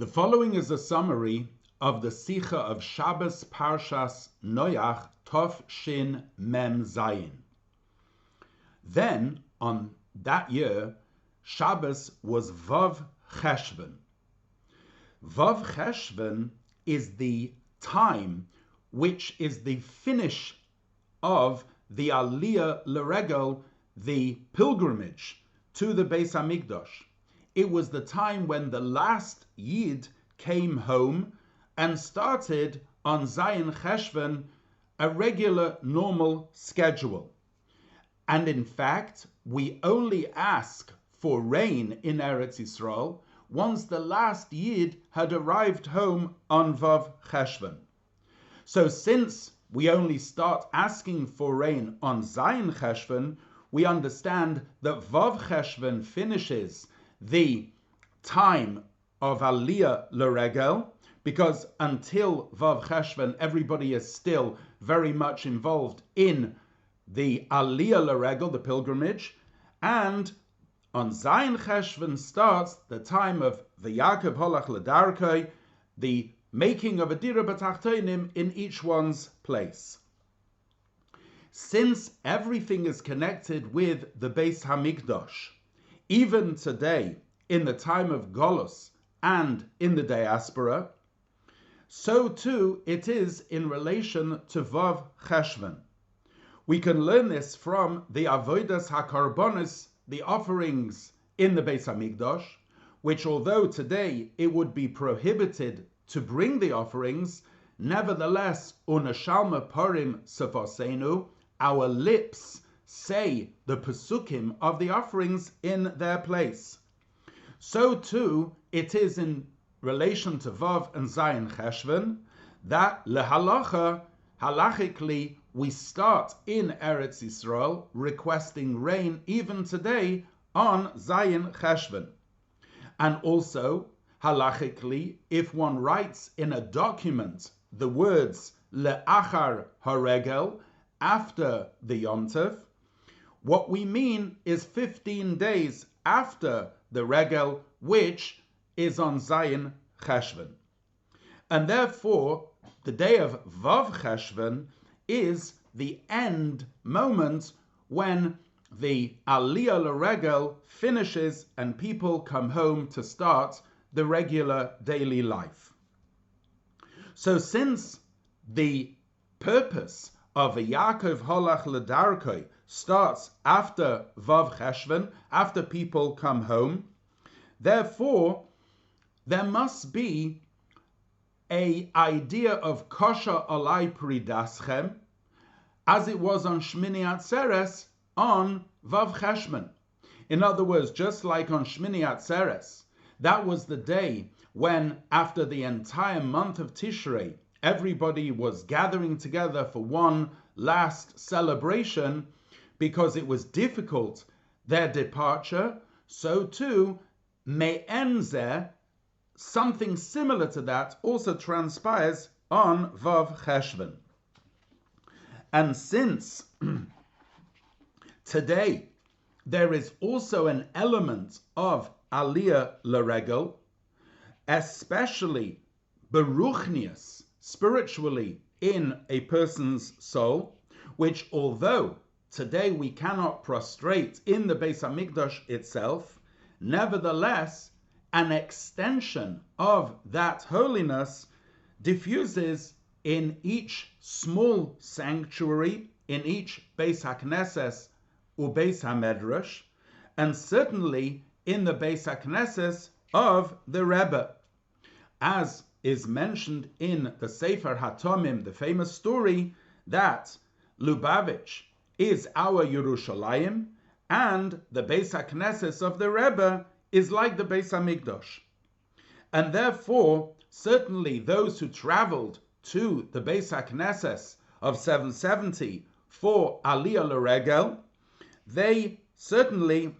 The following is a summary of the Sicha of Shabbos Parshas Noach Tov Shin Mem Zayin. Then, on that year, Shabbos was Vav Cheshvan. Vav Cheshvan is the time which is the finish of the Aliyah L'Regel, the pilgrimage to the Beis Hamikdash. It was the time when the last Yid came home and started on Zayin Cheshvan a regular, normal schedule. And in fact, we only ask for rain in Eretz Yisrael once the last Yid had arrived home on Vav Cheshvan. So since we only start asking for rain on Zayin Cheshvan, we understand that Vav Cheshvan finishes the time of Aliyah L'Regel, because until Vav Cheshvan, everybody is still very much involved in the Aliyah L'Regel, the pilgrimage, and on Zayin Cheshvan starts the time of the Yaakov Holach L'Darkei, the making of a Dira B'Tachtonim in each one's place. Since everything is connected with the Beis Hamikdash, even today, in the time of Golus and in the diaspora, so too it is in relation to Vav Cheshvan. We can learn this from the Avodas HaKarbonis, the offerings in the Beis Hamikdash, which although today it would be prohibited to bring the offerings, nevertheless, Unashalma Purim Sefosenu, our lips say the Pesukim of the offerings in their place. So too it is in relation to Vav and Zayin Cheshvan that lehalacha, halachically, we start in Eretz Yisrael requesting rain even today on Zayin Cheshvan. And also, halachically, if one writes in a document the words le'achar haregel, after the Yom Tov, what we mean is 15 days after the Regel, which is on Zayin Cheshvan. And therefore, the day of Vav Cheshvan is the end moment when the Aliyah L'Regel finishes and people come home to start the regular daily life. So since the purpose of a Yaakov Holach L'Darkei starts after Vav Cheshvan, after people come home, therefore there must be a idea of kosher alai pridaschem, as it was on Shmini Atzeres on Vav Cheshvan. In other words, just like on Shmini Atzeres, that was the day when, after the entire month of Tishrei, everybody was gathering together for one last celebration because it was difficult, their departure. So too, Me'enzer, something similar to that, also transpires on Vav Cheshvan. And since today there is also an element of Aliyah L'Regel, especially Beruchnius, spiritually in a person's soul, which although today we cannot prostrate in the Beis Hamikdash itself, nevertheless an extension of that holiness diffuses in each small sanctuary, in each Beis HaKnesses or Beis HaMedrash, and certainly in the Beis HaKnesses of the Rebbe, as is mentioned in the Sefer HaTomim, the famous story that Lubavitch is our Yerushalayim, and the Beis HaKnesses of the Rebbe is like the Beis HaMikdash. And therefore, certainly those who traveled to the Beis HaKnesses of 770 for Aliyah L'Regel, they certainly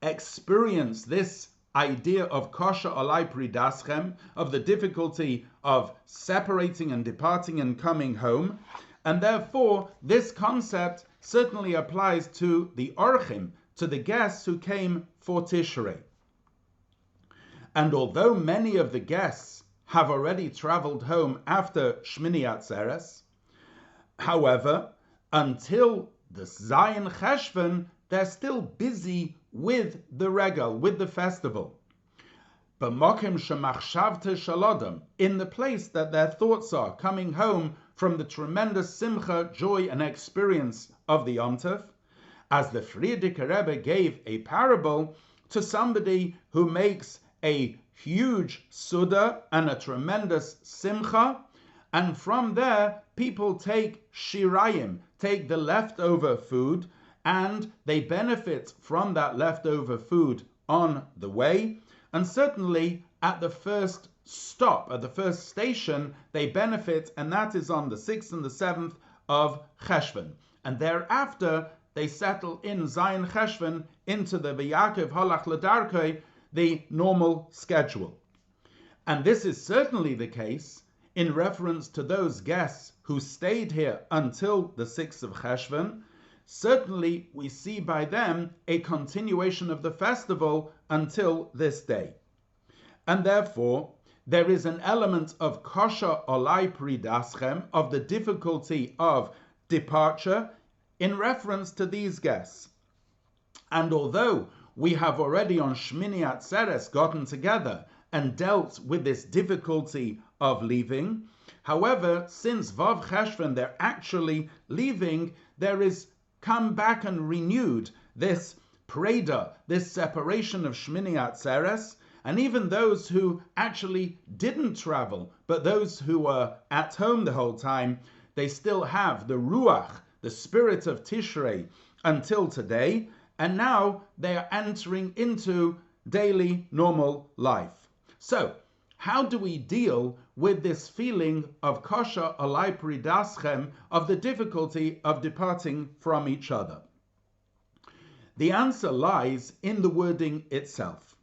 experience this idea of kosher alai pridaschem, of the difficulty of separating and departing and coming home, and therefore this concept certainly applies to the orchim, to the guests who came for Tishrei. And although many of the guests have already traveled home after Shmini Atzeres, however, until the Zayin Cheshvan, they're still busy with the regal, with the festival. In the place that their thoughts are, coming home from the tremendous simcha, joy, and experience of the Yom Tov, as the Frierdiker Rebbe gave a parable to somebody who makes a huge Suda and a tremendous simcha, and from there people take shirayim, take the leftover food, and they benefit from that leftover food on the way. And certainly at the first stop, at the first station, they benefit, and that is on the 6th and the 7th of Cheshvan. And thereafter, they settle in Zayin Cheshvan into the V'Yaakov Halach L'Darkei, the normal schedule. And this is certainly the case in reference to those guests who stayed here until the 6th of Cheshvan. Certainly, we see by them a continuation of the festival until this day. And therefore, there is an element of kosher olai pridaschem, of the difficulty of departure, in reference to these guests. And although we have already on Shmini Atzeres gotten together and dealt with this difficulty of leaving, however, since Vav Cheshvan they're actually leaving, there is come back and renewed this preda, this separation of Shmini Atzeres, and even those who actually didn't travel, but those who were at home the whole time, they still have the ruach, the spirit of Tishrei, until today, and now they are entering into daily normal life. So, how do we deal with this feeling of kosher olai pridaschem, of the difficulty of departing from each other? The answer lies in the wording itself.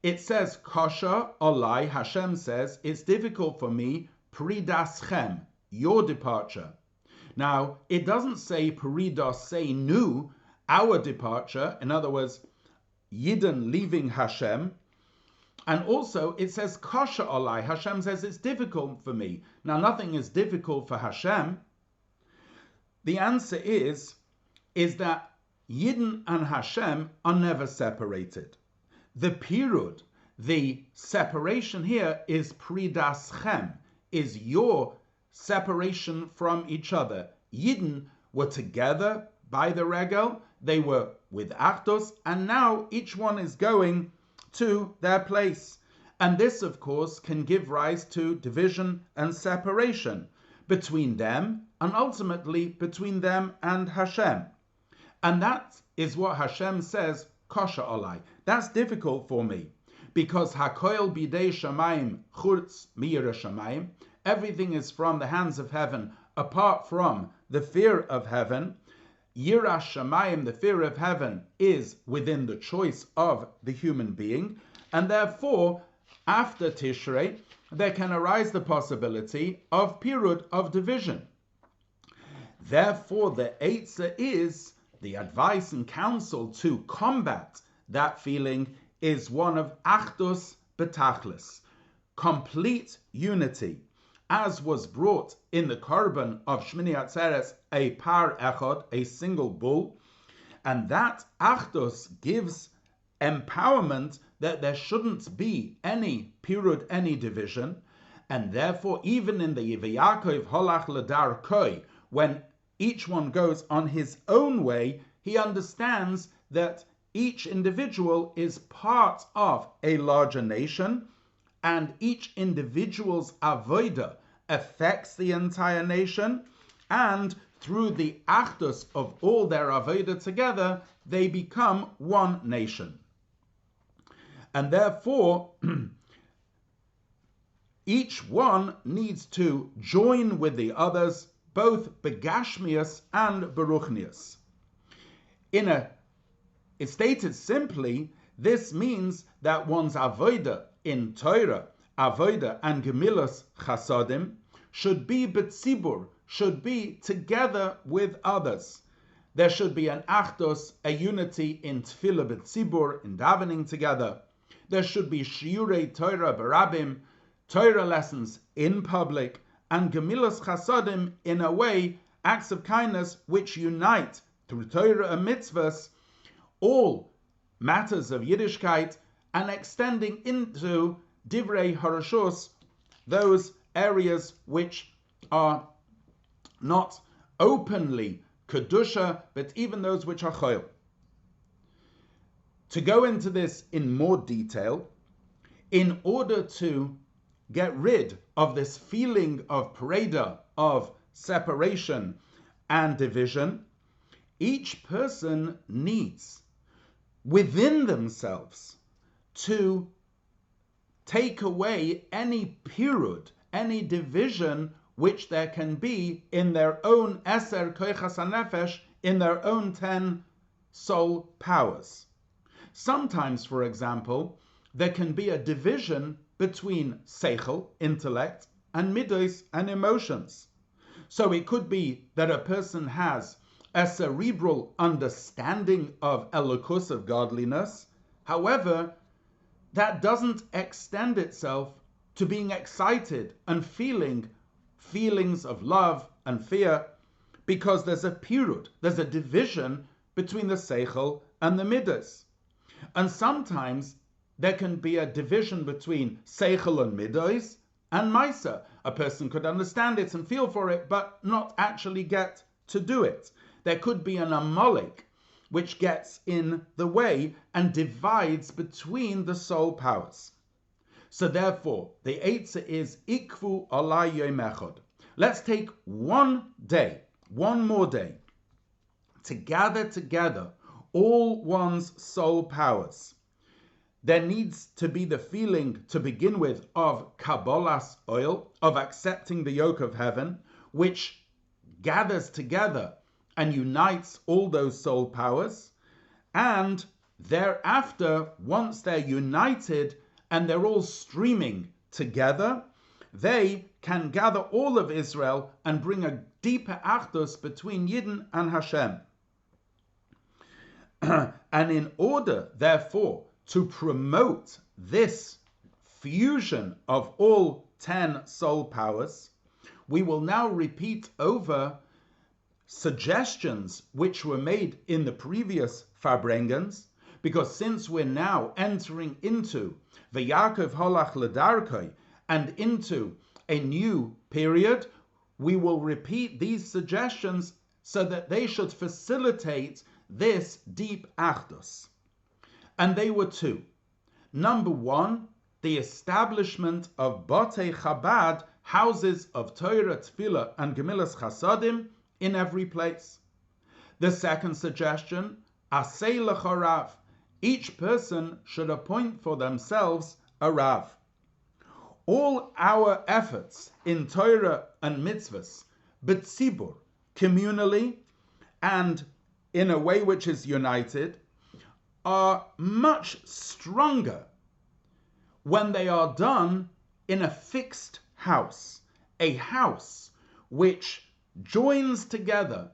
It says kosher olai, Hashem says, it's difficult for me, pridaschem, your departure. Now, it doesn't say pridaseinu, our departure, in other words, Yidden leaving Hashem. And also, it says kosher olai. Hashem says it's difficult for me. Now, nothing is difficult for Hashem. The answer is that Yidden and Hashem are never separated. The pirud, the separation here, is pridaschem, is your separation from each other. Yidden were together by the regal, they were with Achdus, and now each one is going to their place. And this, of course, can give rise to division and separation between them, and ultimately between them and Hashem. And that is what Hashem says, kosher olai. That's difficult for me, because hakoil bidei shamayim chutz miyira shamayim, everything is from the hands of heaven, apart from the fear of heaven. Yira shamayim, the fear of heaven, is within the choice of the human being, and therefore, after Tishrei, there can arise the possibility of pirud, of division. Therefore, the Eitzah is, the advice and counsel to combat that feeling is one of achdus betachlis, complete unity, as was brought in the korban of Shmini Atzeres, a par echad, a single bull, and that achdus gives empowerment that there shouldn't be any pirud, any division, and therefore even in the V'Yaakov Halach L'Darkei, when each one goes on his own way, he understands that each individual is part of a larger nation, and each individual's avodah affects the entire nation, and through the achdus of all their avodah together, they become one nation. And therefore, each one needs to join with the others, both begashmius and beruchnius. It's stated simply, this means that one's avodah in Torah, avodah and gemilas chasadim, should be betzibur, should be together with others. There should be an achdus, a unity in tefillah betzibur, in davening together. There should be shiurei Torah barabim, Torah lessons in public, and gemilas chasadim, in a way, acts of kindness which unite through Torah and mitzvahs all matters of Yiddishkeit, and extending into divrei harashos, those areas which are not openly kedusha, but even those which are choil. To go into this in more detail, in order to get rid of this feeling of pareda, of separation and division, each person needs within themselves to take away any pirud, any division which there can be in their own eser koichas hanefesh, in their own 10 soul powers. Sometimes, for example, there can be a division between seichel, intellect, and midos, and emotions. So it could be that a person has a cerebral understanding of elokus, of godliness. However, that doesn't extend itself to being excited and feeling feelings of love and fear, because there's a pirud, there's a division between the seichel and the midos. And sometimes there can be a division between seichel and midos and maisa. A person could understand it and feel for it, but not actually get to do it. There could be an amalek which gets in the way and divides between the soul powers. So therefore, the Eitzah is ikvu alai yom echad. Let's take one day, one more day, to gather together all one's soul powers. There needs to be the feeling, to begin with, of kabbalas oil, of accepting the yoke of heaven, which gathers together and unites all those soul powers. And thereafter, once they're united and they're all streaming together, they can gather all of Israel and bring a deeper achdus between Yidden and Hashem. And in order, therefore, to promote this fusion of all 10 soul powers, we will now repeat over suggestions which were made in the previous Farbrengens, because since we're now entering into V'Yakov Holach L'Darkei and into a new period, we will repeat these suggestions so that they should facilitate this deep achdus. And they were two. Number one, the establishment of Batei Chabad, houses of Torah, Tefillah, and Gemilas Chasadim in every place. The second suggestion, Asei Lecha Rav, each person should appoint for themselves a Rav. All our efforts in Torah and mitzvahs, b'tzibur, communally, and in a way which is united, are much stronger when they are done in a fixed house, a house which joins together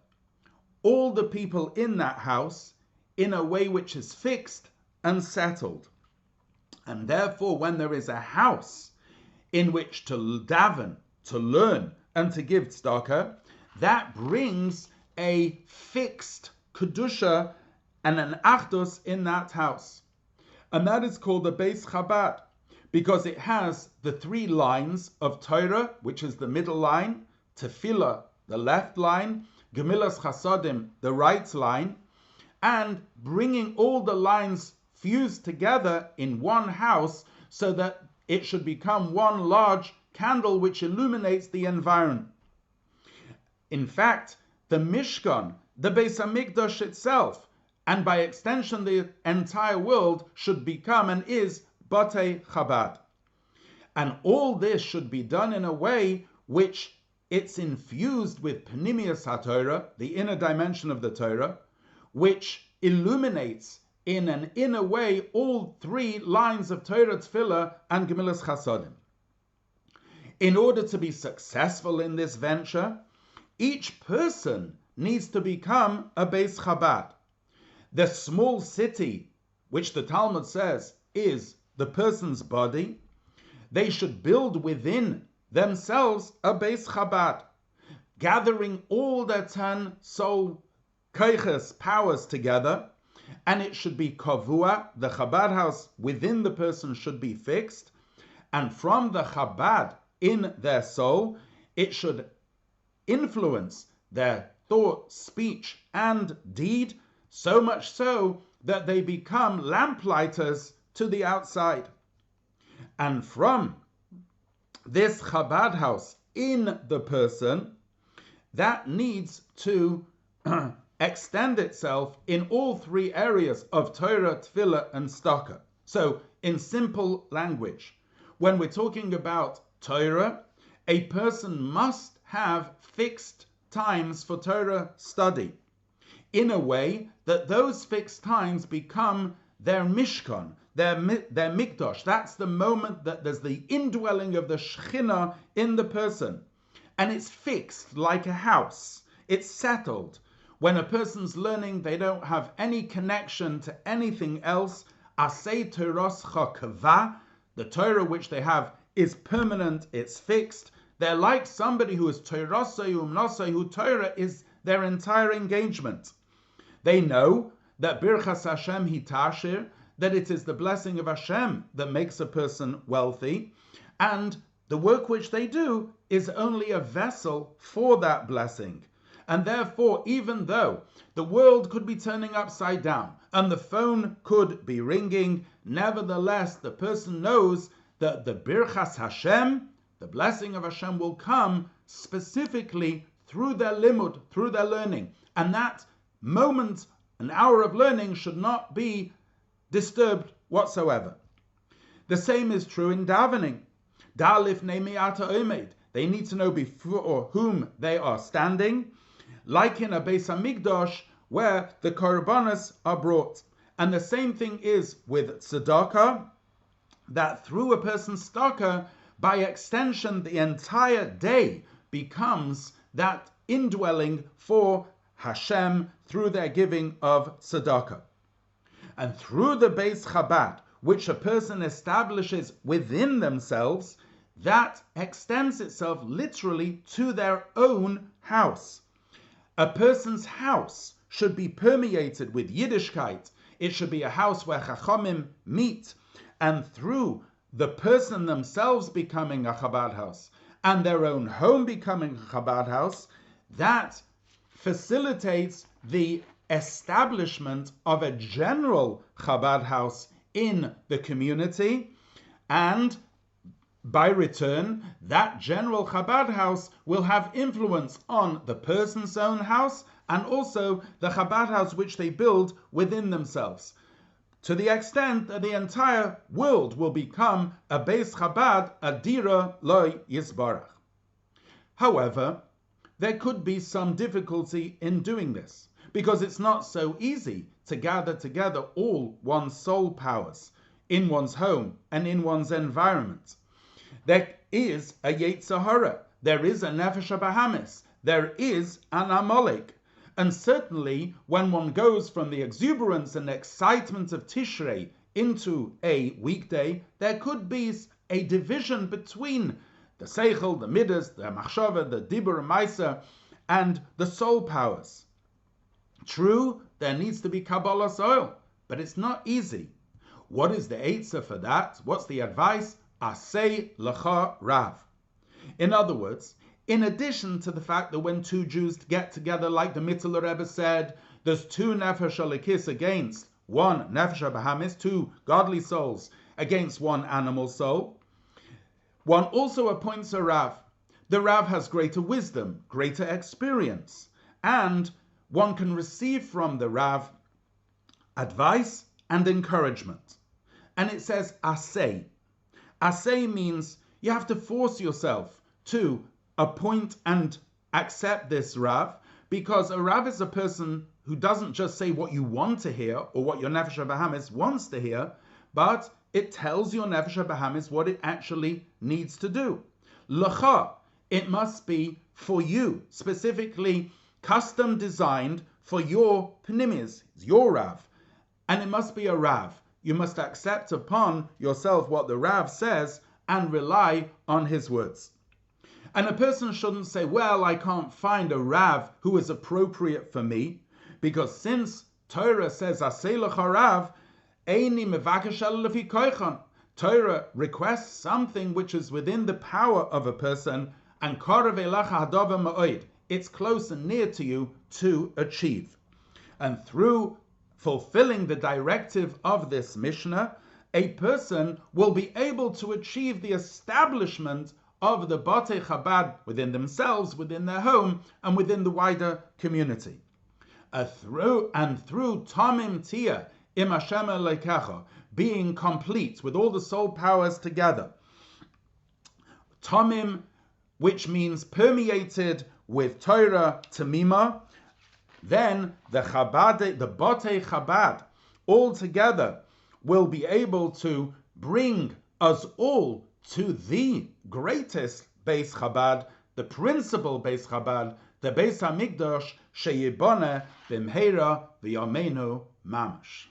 all the people in that house in a way which is fixed and settled. And therefore, when there is a house in which to daven, to learn, and to give tzedakah, that brings a fixed kedusha and an achdus in that house. And that is called the Beis Chabad, because it has the 3 lines of Torah, which is the middle line, Tefillah, the left line, Gemilas Chasadim, the right line, and bringing all the lines fused together in one house so that it should become one large candle which illuminates the environment. In fact, the Mishkan, the Beis HaMikdash itself, and by extension the entire world, should become and is Batei Chabad. And all this should be done in a way which it's infused with Pnimius HaTorah, the inner dimension of the Torah, which illuminates in an inner way all 3 lines of Torah, Tefillah, and Gemilas Chasadim. In order to be successful in this venture, each person needs to become a Beis Chabad. The small city, which the Talmud says is the person's body, they should build within themselves a Beis Chabad, gathering all their 10 soul koiches, powers together, and it should be kavua, the Chabad house within the person should be fixed, and from the Chabad in their soul, it should influence their thought, speech, and deed, so much so that they become lamplighters to the outside. And from this Chabad house in the person, that needs to extend itself in all 3 areas of Torah, Tefillah, and Staka. So, in simple language, when we're talking about Torah, a person must have fixed times for Torah study, in a way that those fixed times become their mishkan, their mikdash. That's the moment that there's the indwelling of the Shekhinah in the person. And it's fixed like a house. It's settled. When a person's learning, they don't have any connection to anything else. Asei Toros Chakava, the Torah which they have is permanent, it's fixed. They're like somebody who is Torosei Umnosei, who Torah is their entire engagement. They know that Birchas Hashem Hitashir, that it is the blessing of Hashem that makes a person wealthy, and the work which they do is only a vessel for that blessing. And therefore, even though the world could be turning upside down and the phone could be ringing, nevertheless, the person knows that the Birchas Hashem, the blessing of Hashem, will come specifically through their limud, through their learning. And that moment, an hour of learning, should not be disturbed whatsoever. The same is true in davening. Dalif neimiata omed. They need to know before whom they are standing, like in a Beis Hamikdash where the korbanos are brought. And the same thing is with tzedakah, that through a person's tzedakah, by extension, the entire day becomes that indwelling for Hashem through their giving of tzedakah. And through the Beis Chabad, which a person establishes within themselves, that extends itself literally to their own house. A person's house should be permeated with Yiddishkeit. It should be a house where Chachamim meet, and through the person themselves becoming a Chabad house and their own home becoming a Chabad house, that facilitates the establishment of a general Chabad house in the community, and by return, that general Chabad house will have influence on the person's own house and also the Chabad house which they build within themselves, to the extent that the entire world will become a Beis Chabad, a Dira Lo Yisbarach. However, there could be some difficulty in doing this, because it's not so easy to gather together all one's soul powers in one's home and in one's environment. There is a Yetzer Hara, there is a Nefesh HaBahamis, there is an Amalek. And certainly when one goes from the exuberance and excitement of Tishrei into a weekday, there could be a division between the Seichel, the Midas, the Machshava, the Dibur and Maisa, and the soul powers. True, there needs to be Kabbalas oil, but it's not easy. What is the Eitzah for that? What's the advice? Asei Lecha Rav. In other words, in addition to the fact that when 2 Jews get together, like the Mitzvah Rebbe said, there's 2 Nefesh Elikis against 1 Nefesh HaBahamis, 2 godly souls against 1 animal soul. One also appoints a Rav. The Rav has greater wisdom, greater experience, and one can receive from the Rav advice and encouragement. And it says Asei. Asei means you have to force yourself to appoint and accept this Rav, because a Rav is a person who doesn't just say what you want to hear or what your Nefesh HaBahamis wants to hear, but it tells your Nefesh HaBahamis what it actually needs to do. Lecha, it must be for you, specifically custom designed for your Pnimis, your Rav. And it must be a Rav You must accept upon yourself what the Rav says and rely on his words. And a person shouldn't say, well, I can't find a Rav who is appropriate for me, because since Torah says, Aseh lecha Rav, eini mevakesh ela lefi koichan. Torah requests something which is within the power of a person, and korev elecha hadavar ma'od. It's close and near to you to achieve. And through fulfilling the directive of this Mishnah, a person will be able to achieve the establishment of the Batei Chabad within themselves, within their home, and within the wider community. Through Tamim Tia Im Hashem Elokecha, being complete with all the soul powers together. Tamim, which means permeated with Torah Tamima, then the Batei Chabad all together will be able to bring us all to the greatest Beis Chabad, the principal Beis Chabad, the Beis HaMikdash, sheyiboneh b'mheira v'yameinu mamash.